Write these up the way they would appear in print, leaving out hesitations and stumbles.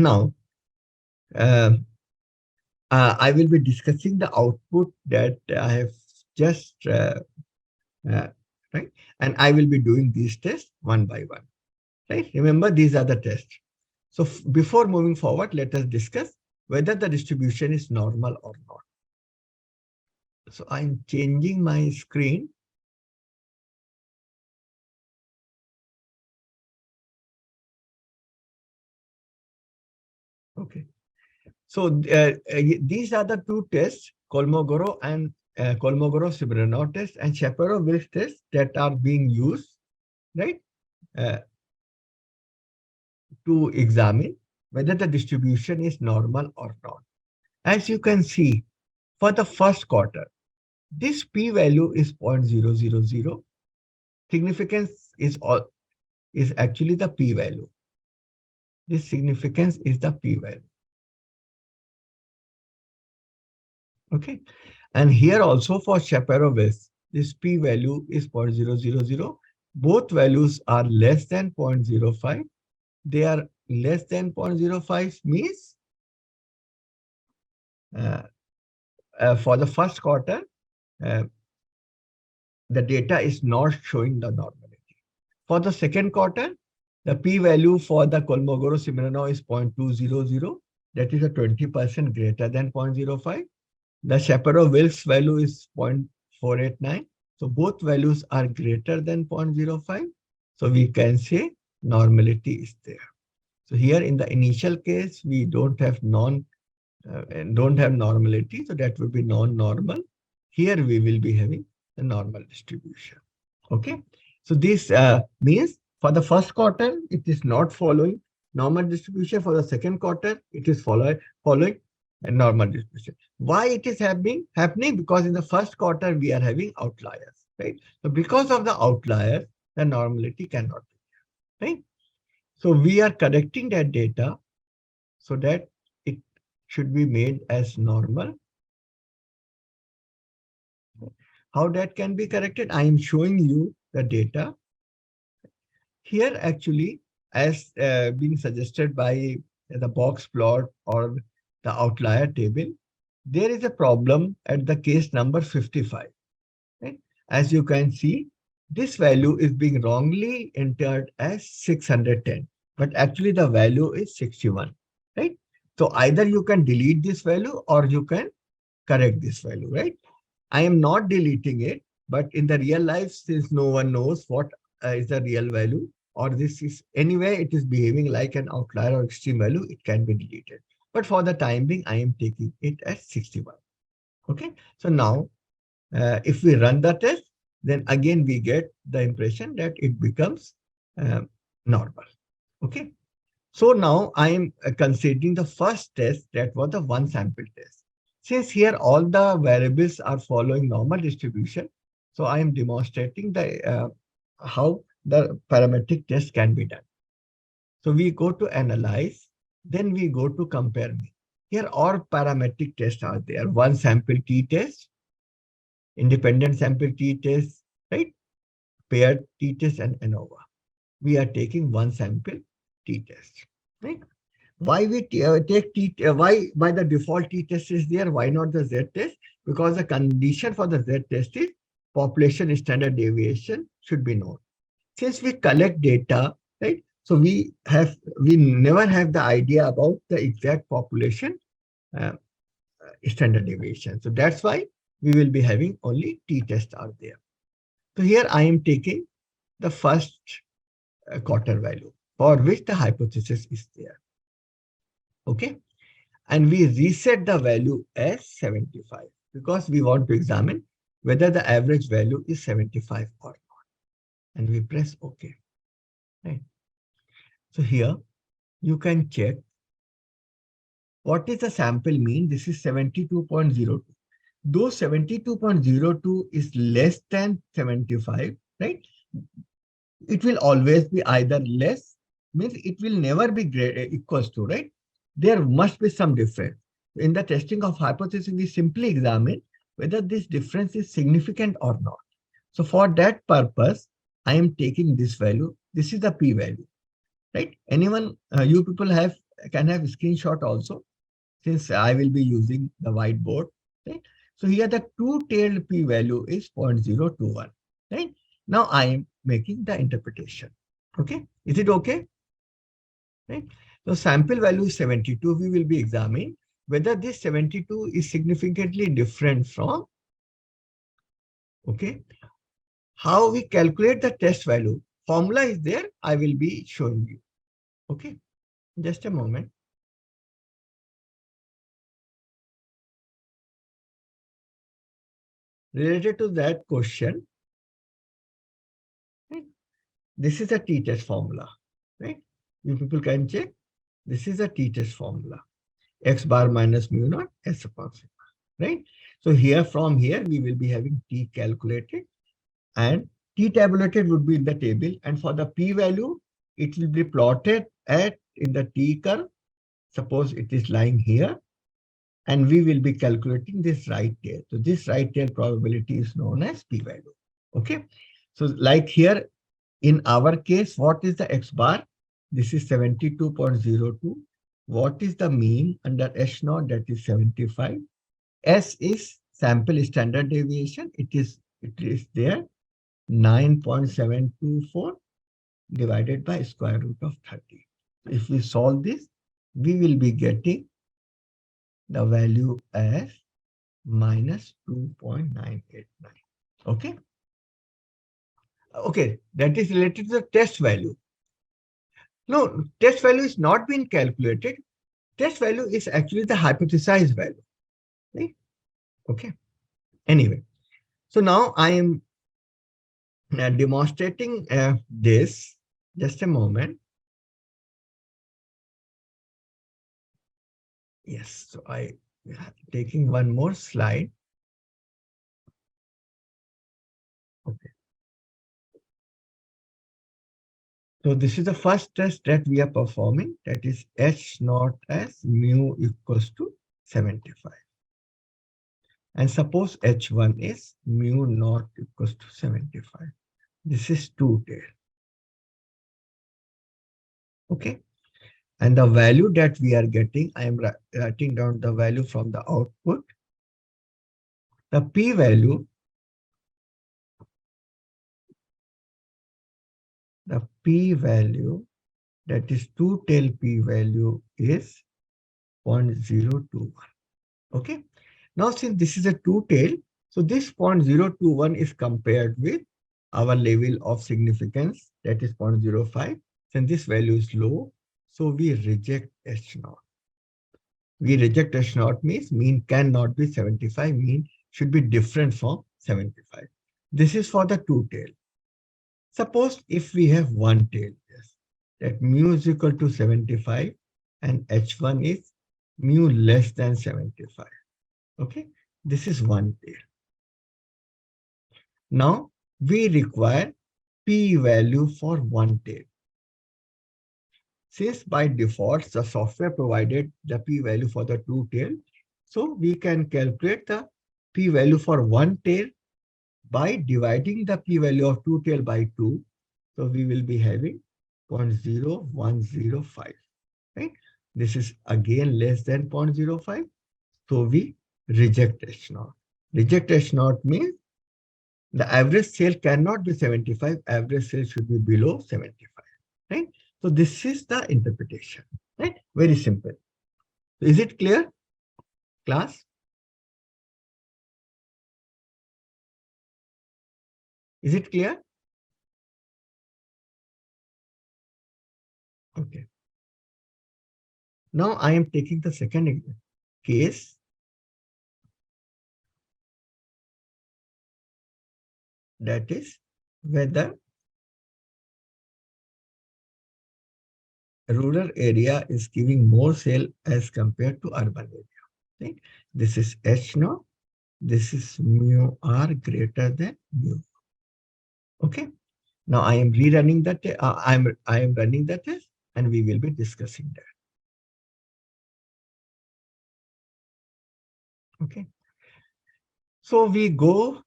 now, I will be discussing the output that I have just uh, right, and I will be doing these tests one by one. Right? Remember, these are the tests. So before moving forward, let us discuss whether the distribution is normal or not. So I'm changing my screen. Okay. So these are the two tests, Kolmogorov and Kolmogorov-Smirnov test and Shapiro-Wilks test that are being used, right, uh, to examine whether the distribution is normal or not. As you can see, for the first quarter, this p-value is 0.000. Significance is actually the p-value. This significance is the p-value. Okay. And here also for Shapiro-Wilks, this p-value is 0.000. Both values are less than 0.05. They are less than 0.05 means for the first quarter, the data is not showing the normality. For the second quarter, the p-value for the Kolmogorov-Smirnov is 0.200. That is a 20% greater than 0.05. The Shapiro-Wilks value is 0.489. So both values are greater than 0.05. So we can say normality is there. So here in the initial case, we don't have normality. So that would be non-normal. Here we will be having the normal distribution. Okay. So this means for the first quarter, it is not following normal distribution. For the second quarter, it is following a normal distribution. Why it is happening? Because in the first quarter, we are having outliers, right? So because of the outliers, the normality cannot be there, right? So we are correcting that data so that it should be made as normal. How that can be corrected? I am showing you the data. Here actually, as being suggested by the box plot or the outlier table, there is a problem at the case number 55. Right? As you can see, this value is being wrongly entered as 610, but actually the value is 61. Right? So either you can delete this value or you can correct this value. Right? I am not deleting it, but in the real life, since no one knows what is the real value, or this is anyway, it is behaving like an outlier or extreme value, it can be deleted. But for the time being, I am taking it as 61. Okay. So now, if we run the test, then again we get the impression that it becomes normal. Okay. So now I am considering the first test, that was the one sample test. Since here all the variables are following normal distribution, so I am demonstrating the how the parametric test can be done. So we go to analyze, then we go to compare me. Here all parametric tests are there. One sample t-test, independent sample t-test, right? Paired t-test and ANOVA. We are taking one sample t-test, right? Why we take why by the default t-test is there? Why not the z-test? Because the condition for the z-test is population standard deviation should be known. Since we collect data, right? So we never have the idea about the exact population standard deviation. So that's why we will be having only t-tests are there. So here I am taking the first quarter value for which the hypothesis is there. Okay. And we reset the value as 75 because we want to examine whether the average value is 75 or not. And we press OK. Right. So here you can check what is the sample mean. This is 72.02. Though 72.02 is less than 75, right? It will always be either less, means it will never be equals to, right? There must be some difference. In the testing of hypothesis, we simply examine whether this difference is significant or not. So for that purpose, I am taking this value. This is the p-value, right? Anyone, you people have can have screenshot also, since I will be using the whiteboard. Right? So here the two-tailed p-value is 0.021. Right? Now I am making the interpretation. Okay, is it okay? Right? So sample value is 72. We will be examining whether this 72 is significantly different from, okay, how we calculate the test value. Formula is there. I will be showing you. Okay, just a moment. Related to that question, right? This is a t-test formula, right? You people can check. This is a t-test formula. X bar minus mu naught S upon sigma, right? So here from here, we will be having t calculated and t tabulated would be in the table. And for the p-value, it will be plotted at in the t curve. Suppose it is lying here, and we will be calculating this right tail. So this right tail probability is known as p-value. Okay. So like here, in our case, what is the X bar? This is 72.02. What is the mean under H naught? That is 75. S is sample standard deviation. It is there 9.724 divided by square root of 30. If we solve this, we will be getting the value as minus 2.989. Okay. Okay, that is related to the test value. No, test value is not being calculated. Test value is actually the hypothesized value. Right? Okay. Anyway, so now I am demonstrating this. Just a moment. Yes, so I am taking one more slide. Okay. So this is the first test that we are performing. That is H naught as mu equals to 75. And suppose H1 is mu naught equals to 75. This is two-tail. Okay. And the value that we are getting, I am writing down the value from the output. The p-value, that is two-tail p-value is 0.021. Okay. Now, since this is a two-tail, so this 0.021 is compared with our level of significance, that is 0.05. Since this value is low, so we reject H naught. We reject H naught means mean cannot be 75, mean should be different from 75. This is for the two-tail. Suppose if we have one tail, yes, that mu is equal to 75 and H1 is mu less than 75. Okay, this is one tail. Now we require p-value for one tail. Since by default the software provided the p-value for the two tail, so we can calculate the p-value for one tail by dividing the p-value of two tail by 2. So we will be having 0.0105. Right? This is again less than 0.05. So we reject H naught. Reject H naught means the average sale cannot be 75. Average sale should be below 75. Right? So this is the interpretation. Right? Very simple. Is it clear, class? Is it clear? Okay. Now I am taking the second case. That is whether rural area is giving more sale as compared to urban area. Right? This is H naught. This is mu r greater than mu. Okay. Now I am rerunning that. I am running the test, and we will be discussing that. Okay. So we go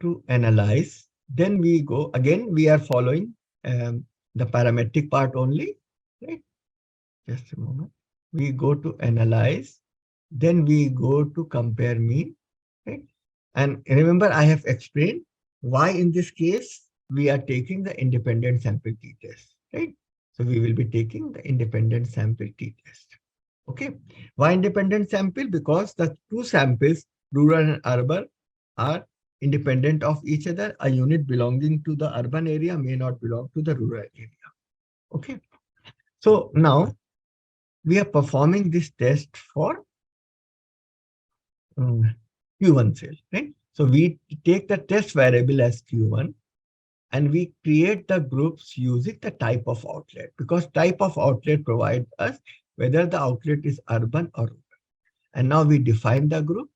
to analyze. Then we go again. We are following the parametric part only. Right. Just a moment. We go to analyze, then we go to compare mean, right? And remember, I have explained why in this case we are taking the independent sample t-test, right? So we will be taking the independent sample t-test. Okay. Why independent sample? Because the two samples, rural and urban, are independent of each other. A unit belonging to the urban area may not belong to the rural area. Okay. So now we are performing this test for Q1 cell, right? So we take the test variable as Q1 and we create the groups using the type of outlet, because type of outlet provides us whether the outlet is urban or rural. And now we define the group.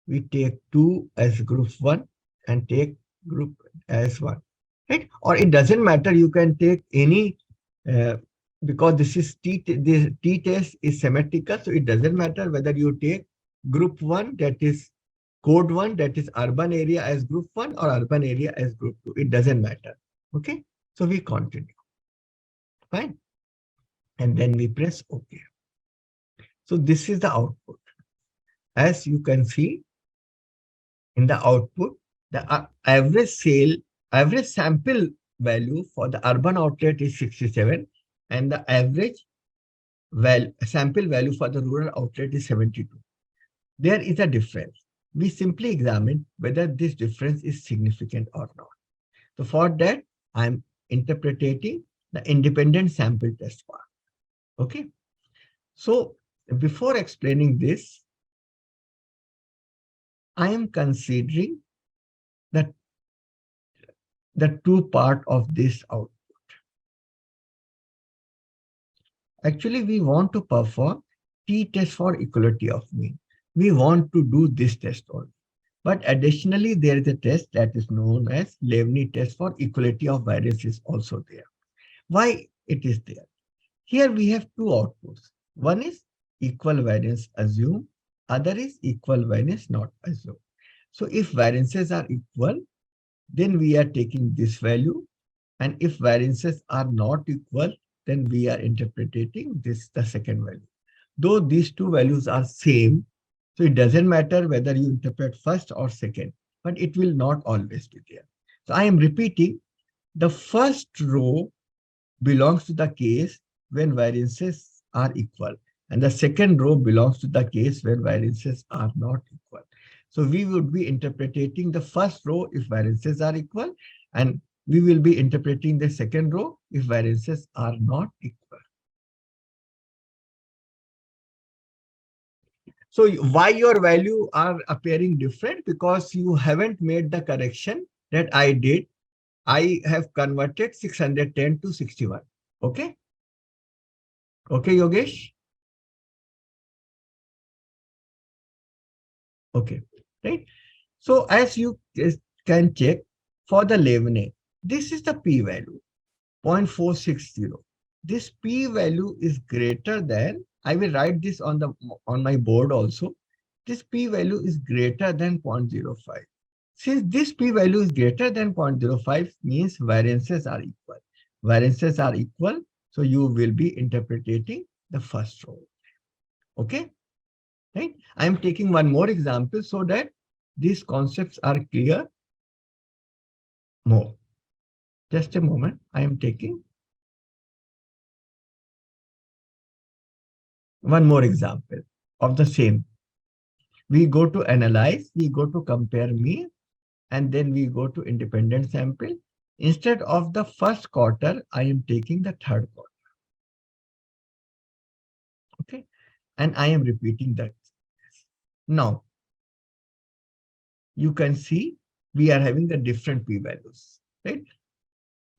We take 2 as group 1 and take group as 1, right? Or it doesn't matter, you can take any, uh, because this t-test is symmetrical, so it doesn't matter whether you take group 1, that is code 1, that is urban area, as group 1, or urban area as group 2. It doesn't matter. Okay. So we continue. Fine. And then we press OK. So this is the output. As you can see in the output, the average sample value for the urban outlet is 67, and the average sample value for the rural outlet is 72. There is a difference. We simply examine whether this difference is significant or not. So for that, I'm interpreting the independent sample test part. Okay. So before explaining this, I am considering that the two part of this output. Actually, we want to perform t-test for equality of mean. We want to do this test only. But additionally, there is a test that is known as Levene test for equality of variance is also there. Why it is there? Here we have two outputs. One is equal variance assume, other is equal variance not assume. So if variances are equal, then we are taking this value. And if variances are not equal, then we are interpreting this, the second value. Though these two values are same, so it doesn't matter whether you interpret first or second, but it will not always be there. So I am repeating, the first row belongs to the case when variances are equal, and the second row belongs to the case when variances are not equal. So we would be interpreting the first row if variances are equal, and we will be interpreting the second row if variances are not equal. So why your value are appearing different? Because you haven't made the correction that I did. I have converted 610 to 61. Okay. Okay, Yogesh. Okay. Right. So as you can check for the Levene, this is the p-value, 0.460. This p-value is greater than, I will write this on my board also. This p-value is greater than 0.05. Since this p-value is greater than 0.05 means variances are equal. Variances are equal, so you will be interpreting the first row. Okay? Right? I am taking one more example so that these concepts are clear more. Just a moment. I am taking one more example of the same. We go to analyze, we go to compare mean, and then we go to independent sample. Instead of the first quarter, I am taking the third quarter. Okay. And I am repeating that. Now, you can see we are having the different p-values, right?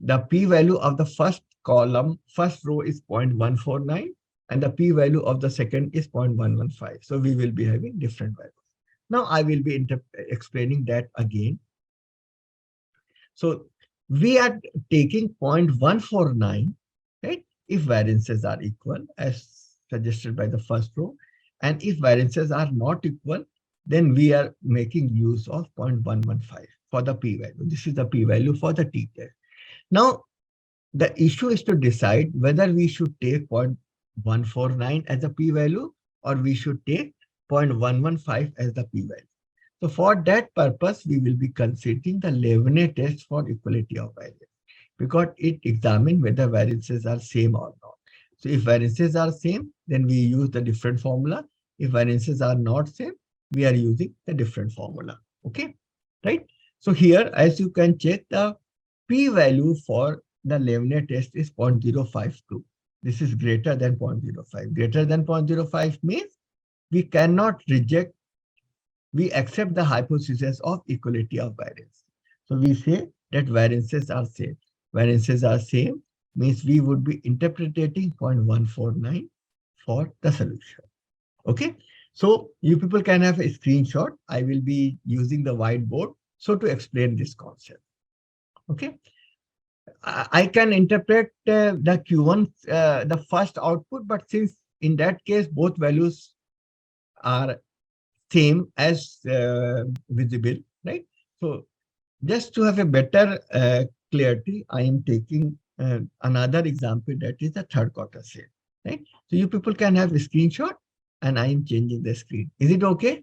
The p-value of the first column, first row is 0.149, and the p-value of the second is 0.115. So we will be having different values. Now I will be explaining that again. So we are taking 0.149, right? If variances are equal, as suggested by the first row, and if variances are not equal, then we are making use of 0.115 for the p-value. This is the p-value for the t-test. Now, the issue is to decide whether we should take 149 as a p-value, or we should take 0.115 as the p-value. So for that purpose, we will be considering the Levenet test for equality of variance, because it examines whether variances are same or not. So if variances are same, then we use the different formula. If variances are not same, we are using the different formula. Okay, right? So here, as you can check, the p-value for the Levenet test is 0.052. This is greater than 0.05. Greater than 0.05 means we cannot reject, we accept the hypothesis of equality of variance. So we say that variances are same. Variances are same means we would be interpreting 0.149 for the solution. Okay. So you people can have a screenshot. I will be using the whiteboard so to explain this concept. Okay. I can interpret the Q1, the first output, but since in that case both values are same as visible, right? So just to have a better clarity, I am taking another example, that is the third quarter sale, right? So you people can have a screenshot and I am changing the screen. Is it okay?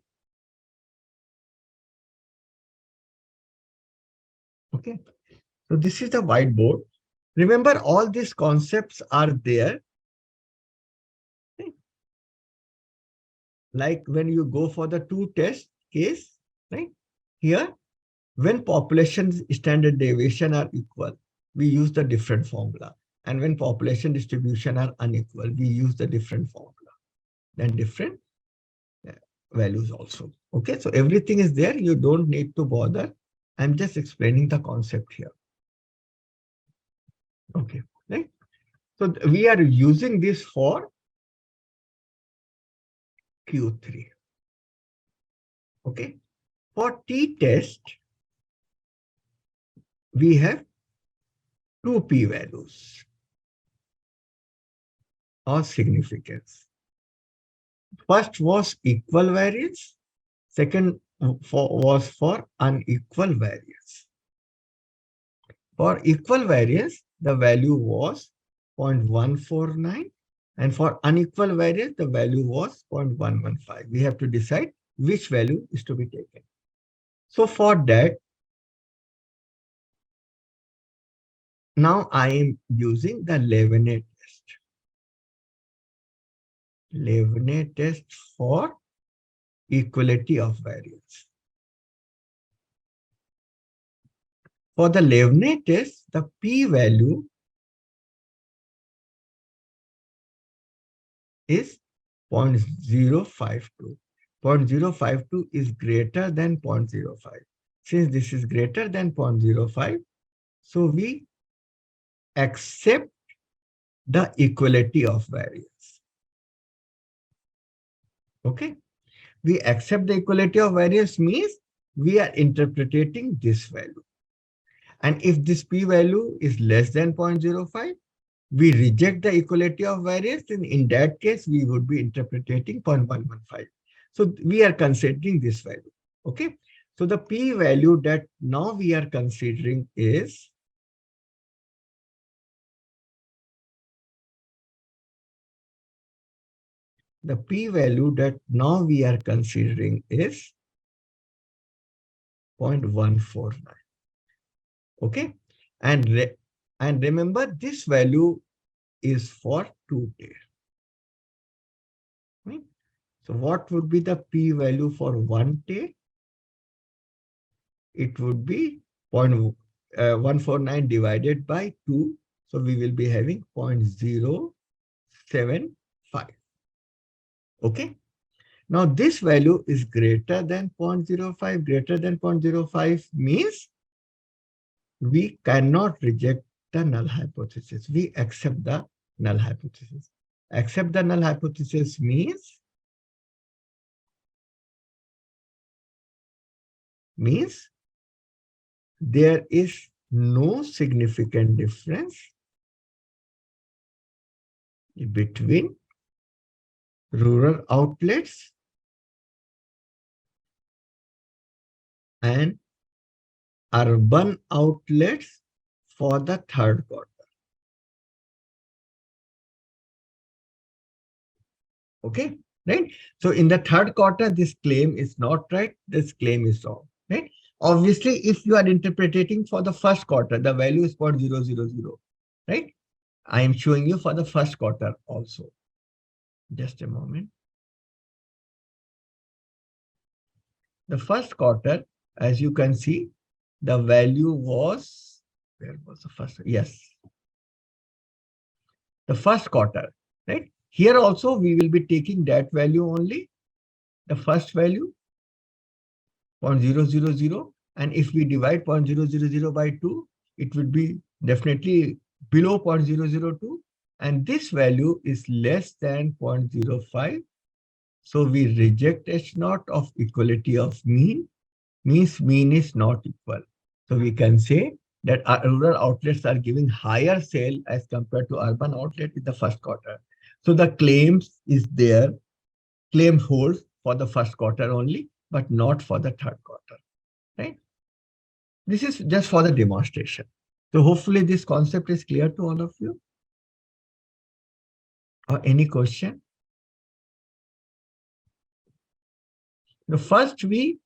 Okay. So this is the whiteboard. Remember, all these concepts are there. Right? Like when you go for the two test case, right? Here, when population standard deviation are equal, we use the different formula. And when population distribution are unequal, we use the different formula. Then different values also. Okay, so everything is there. You don't need to bother. I'm just explaining the concept here. Okay, right? So we are using this for Q3. Okay, for t-test, we have two p-values or significance. First was equal variance. Second was for unequal variance. For equal variance, the value was 0.149. And for unequal variance, the value was 0.115. We have to decide which value is to be taken. So for that, now I am using the Levenet test. Levenet test for equality of variance. For the Levenet test, the p-value is 0.052. 0.052 is greater than 0.05. Since this is greater than 0.05, so we accept the equality of variance. Okay? We accept the equality of variance means we are interpreting this value. And if this p-value is less than 0.05, we reject the equality of variance, and in that case, we would be interpreting 0.115. So we are considering this value. Okay. So the p-value that now we are considering is the p-value that now we are considering is 0.149. Okay. And remember, this value is for 2 days. Right? So what would be the p-value for 1 day? It would be 0.149 divided by 2. So we will be having 0.075. Okay. Now this value is greater than 0.05. Greater than 0.05 means we cannot reject the null hypothesis. We accept the null hypothesis. Accept the null hypothesis means there is no significant difference between rural outlets and urban outlets for the third quarter. Okay, right? So in the third quarter, this claim is not right. This claim is wrong, right? Obviously, if you are interpreting for the first quarter, the value is 0.000, right? I am showing you for the first quarter also. Just a moment. The first quarter, as you can see, the value was, where was the first? Yes, the first quarter, right? Here also, we will be taking that value only, the first value, 0.000. And if we divide 0.000 by 2, it would be definitely below 0.002. And this value is less than 0.05. So we reject H naught of equality of mean, means mean is not equal. So we can say that our rural outlets are giving higher sale as compared to urban outlet in the first quarter. So the claims is there, claim holds for the first quarter only, but not for the third quarter, right? This is just for the demonstration. So hopefully this concept is clear to all of you. Or any question? The first we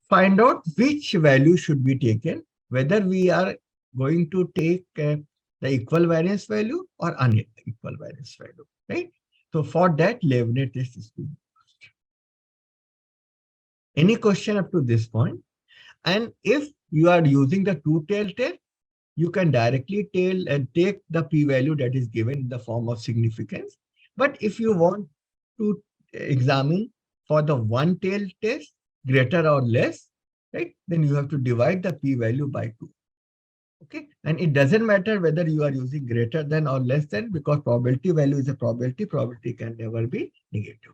find out which value should be taken, whether we are going to take the equal variance value or unequal variance value, right? So for that, Leibniz test is being used. Any question up to this point? And if you are using the two-tail test, you can directly take the p-value that is given in the form of significance. But if you want to examine for the one-tail test, greater or less, right, then you have to divide the p-value by 2. Okay, and it doesn't matter whether you are using greater than or less than, because probability value is a probability. Probability can never be negative.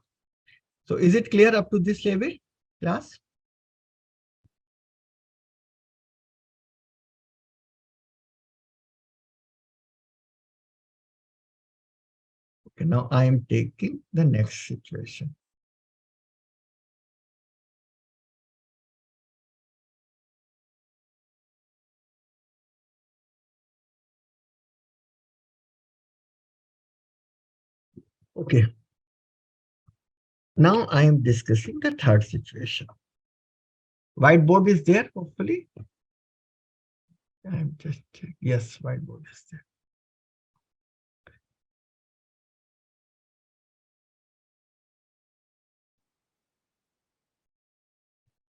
So is it clear up to this level, class? Okay, now I am taking the next situation. Okay. Now I am discussing the third situation. Whiteboard is there, hopefully. I'm just, yes, whiteboard is there.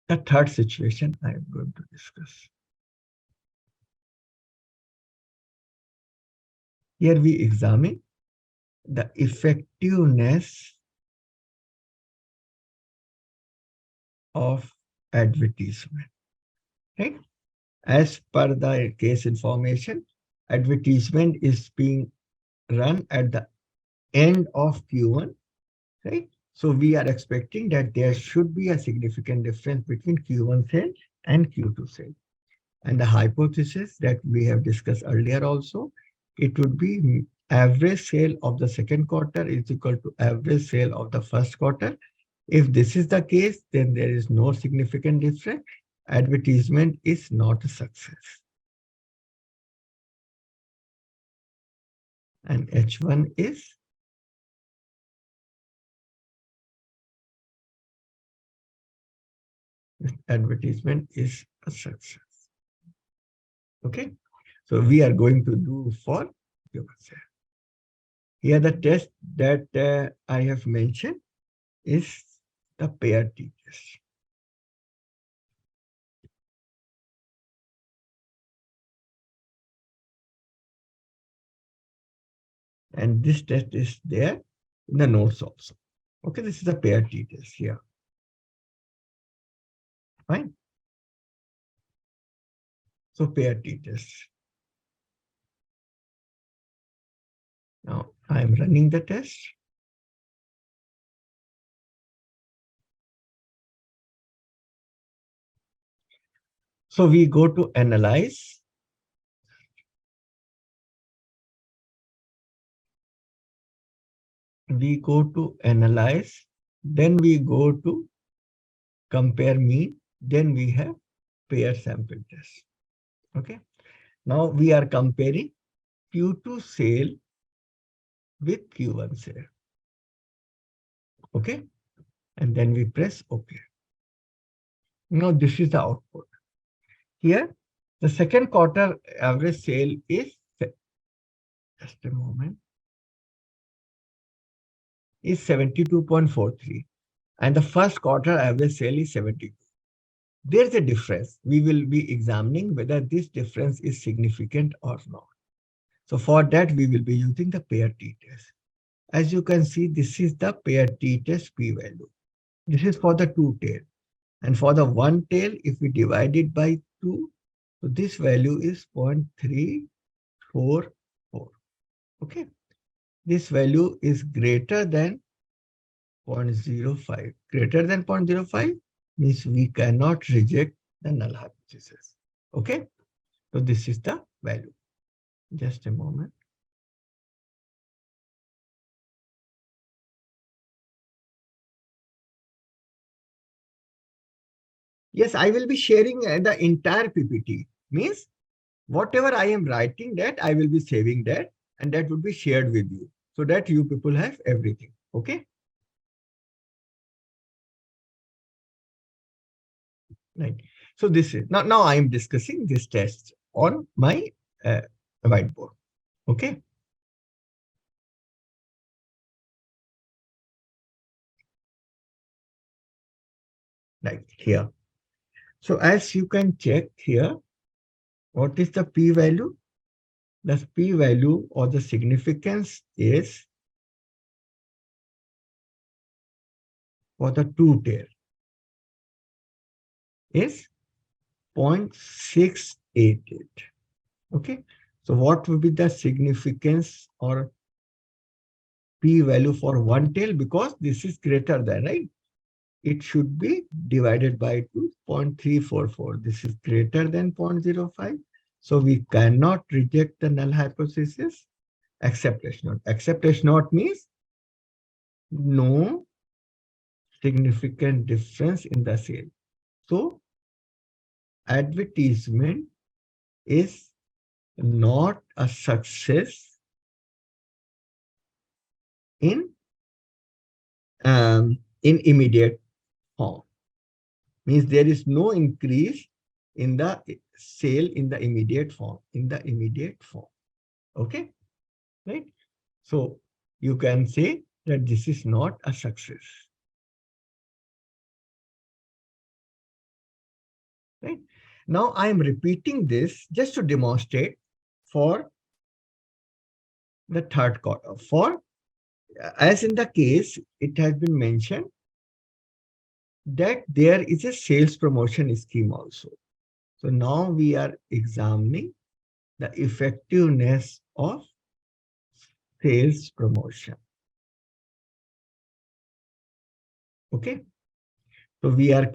The third situation I am going to discuss. Here we examine the effectiveness of advertisement, right? As per the case information, advertisement is being run at the end of Q1, right? So we are expecting that there should be a significant difference between Q1 sale and Q2 sale. And the hypothesis that we have discussed earlier also, it would be average sale of the second quarter is equal to average sale of the first quarter. If this is the case, then there is no significant difference. Advertisement is not a success. And H1 is advertisement is a success. Okay, so we are going to do for yourself. Here the test that I have mentioned is the pair T test. And this test is there in the notes also. Okay, this is a pair T test here. Fine. So pair T test. Now I am running the test. So we go to analyze. We go to analyze. Then we go to compare mean. Then we have pair sample test. Okay. Now we are comparing Q2 sale with Q1 sale. Okay. And then we press OK. Now this is the output. Here, the second quarter average sale is, just a moment, is 72.43. And the first quarter average sale is 72. There's a difference. We will be examining whether this difference is significant or not. So for that, we will be using the pair t-test. As you can see, this is the pair t-test p-value. This is for the two tail. And for the one tail, if we divide it by 2, so this value is 0.344. Okay. This value is greater than 0.05. Greater than 0.05 means we cannot reject the null hypothesis. Okay. So this is the value. Just a moment. Yes, I will be sharing the entire PPT. Means whatever I am writing that, I will be saving that and that would be shared with you so that you people have everything. Okay. Right. So this is, now I am discussing this test on my whiteboard. Okay. Right here. So as you can check here, what is the p-value? The p-value or the significance is for the two tail is 0.688. Okay. So what would be the significance or p-value for one tail? Because this is greater than, right? It should be divided by 2, 0.344. This is greater than 0.05. So we cannot reject the null hypothesis except H naught. Except H naught means no significant difference in the sale. So advertisement is not a success in immediate form. Means there is no increase in the sale in the immediate form. Okay, right? So you can say that this is not a success. Right? Now I am repeating this just to demonstrate for the third quarter. For as in the case, it has been mentioned that there is a sales promotion scheme also. So now we are examining the effectiveness of sales promotion. Okay. So we are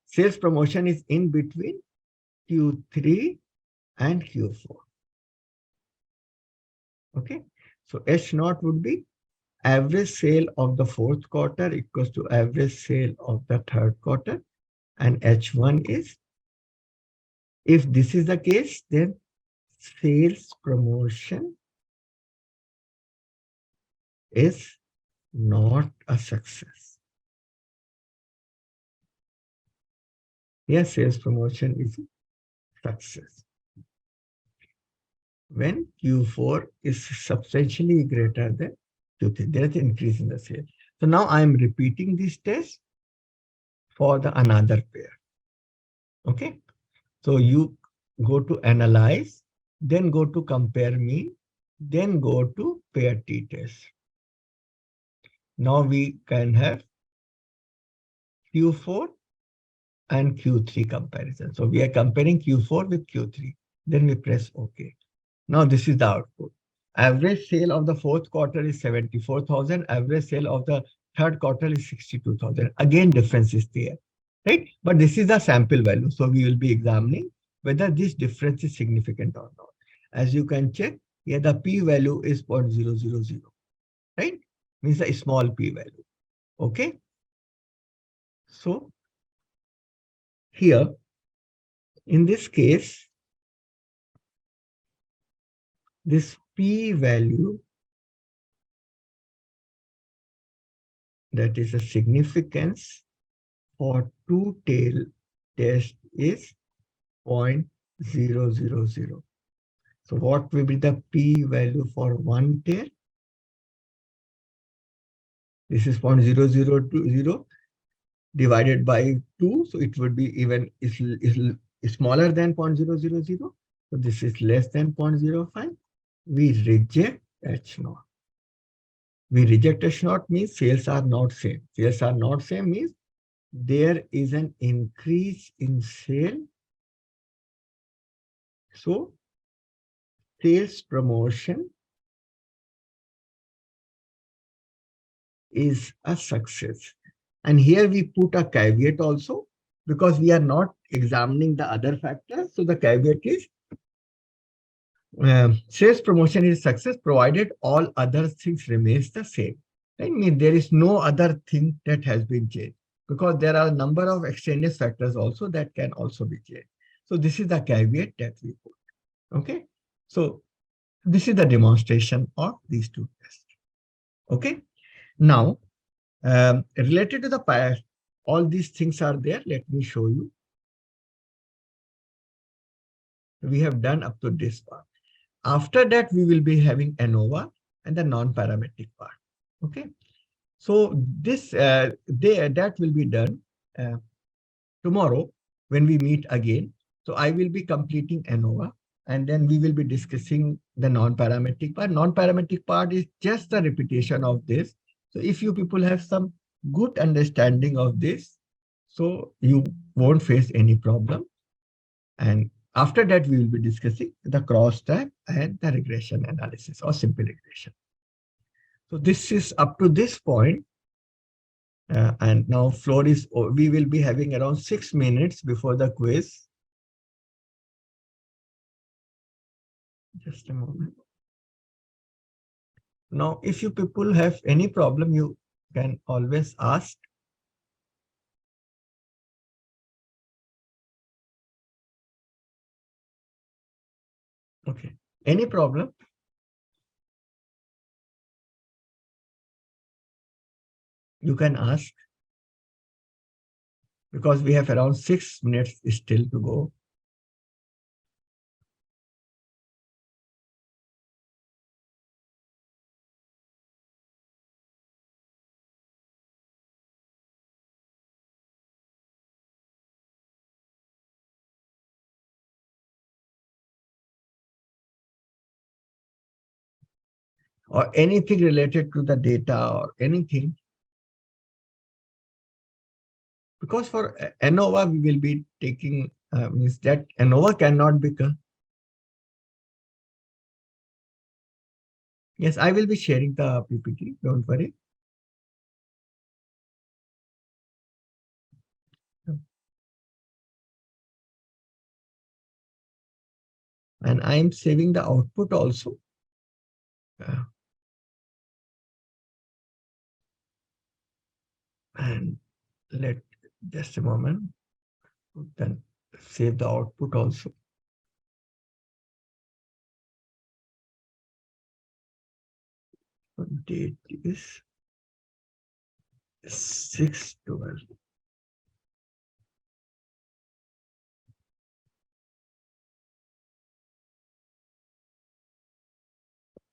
sales promotion is in between Q3 and Q4. Okay. So H naught would be average sale of the fourth quarter equals to average sale of the third quarter. And H1 is, if this is the case, then sales promotion is not a success. Yes, sales promotion is a success. When Q4 is substantially greater than Q3, there's an increase in the sale. So now I am repeating this test for the another pair. Okay. So you go to analyze, then go to compare mean, then go to pair t-test. Now we can have Q4 and Q3 comparison. So we are comparing Q4 with Q3. Then we press OK. Now this is the output. Average sale of the fourth quarter is 74,000. Average sale of the third quarter is 62,000. Again, difference is there, right? But this is the sample value. So we will be examining whether this difference is significant or not. As you can check, here the p-value is 0.000, right? Means a small p-value. Okay. So here, in this case, this p-value that is the significance for two-tail test is 0.000. So what will be the p-value for one tail? This is 0.0020 divided by 2. So it would be even is smaller than 0.000. So this is less than 0.05. We reject H0. We reject H0 means sales are not same. Sales are not same means there is an increase in sale. So sales promotion is a success. And here we put a caveat also because we are not examining the other factors. So the caveat is sales promotion is success provided all other things remains the same. I mean, there is no other thing that has been changed because there are a number of extraneous factors also that can also be changed. So this is the caveat that we put. Okay. So this is the demonstration of these two tests. Okay. Now, related to the past, all these things are there. Let me show you. We have done up to this part. After that, we will be having ANOVA and the non-parametric part. Okay. So this that will be done tomorrow when we meet again. So I will be completing ANOVA and then we will be discussing the non-parametric part. Non-parametric part is just the repetition of this. So if you people have some good understanding of this, so you won't face any problem. And after that, we will be discussing the cross-type and the regression analysis or simple regression. So this is up to this point. And now floor is, we will be having around 6 minutes before the quiz. Just a moment. Now, if you people have any problem, you can always ask. Okay. Any problem? You can ask. Because we have around 6 minutes still to go. Or anything related to the data or anything. Because for ANOVA, we will be taking, means that ANOVA cannot become. Yes, I will be sharing the PPT, don't worry. And I am saving the output also. And let just a moment, then save the output also. Date is 6/12.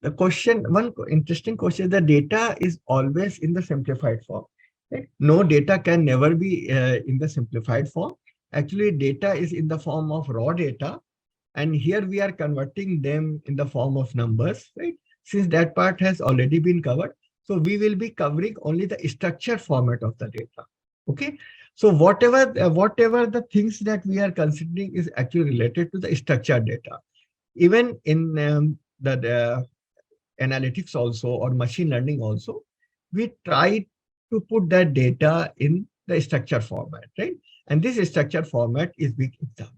The question, one interesting question, the data is always in the simplified form. Right? No data can never be in the simplified form. Actually, data is in the form of raw data. And here we are converting them in the form of numbers, right? Since that part has already been covered. So we will be covering only the structured format of the data. Okay. So whatever the things that we are considering is actually related to the structured data. Even in the analytics also or machine learning also, we try to put that data in the structured format, right? And this structured format is being examined.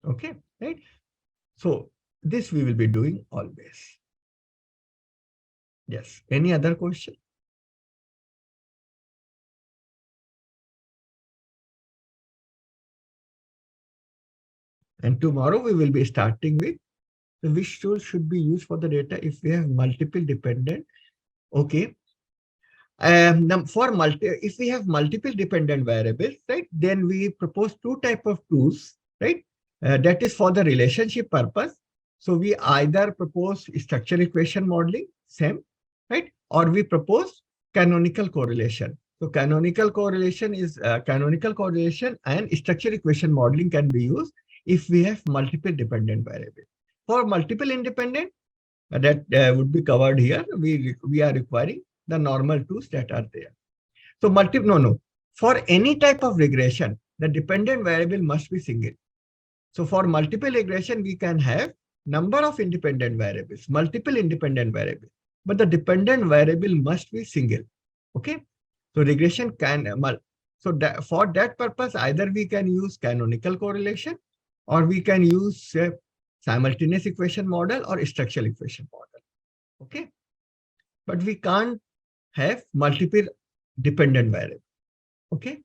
Okay, right? So this we will be doing always. Yes. Any other question? And tomorrow we will be starting with which tool should be used for the data if we have multiple dependent. Okay. If we have multiple dependent variables, right, then we propose two type of tools, right? That is for the relationship purpose. So we either propose structure equation modeling, same, right, or we propose canonical correlation. So canonical correlation and structure equation modeling can be used if we have multiple dependent variables. For multiple independent, that would be covered here. We are requiring the normal tools that are there. So no. For any type of regression, the dependent variable must be single. So for multiple regression, we can have number of independent variables, multiple independent variables, but the dependent variable must be single. Okay. So regression can, for that purpose, either we can use canonical correlation or we can use simultaneous equation model or structural equation model. Okay. But we can't have multiple dependent variables. Okay.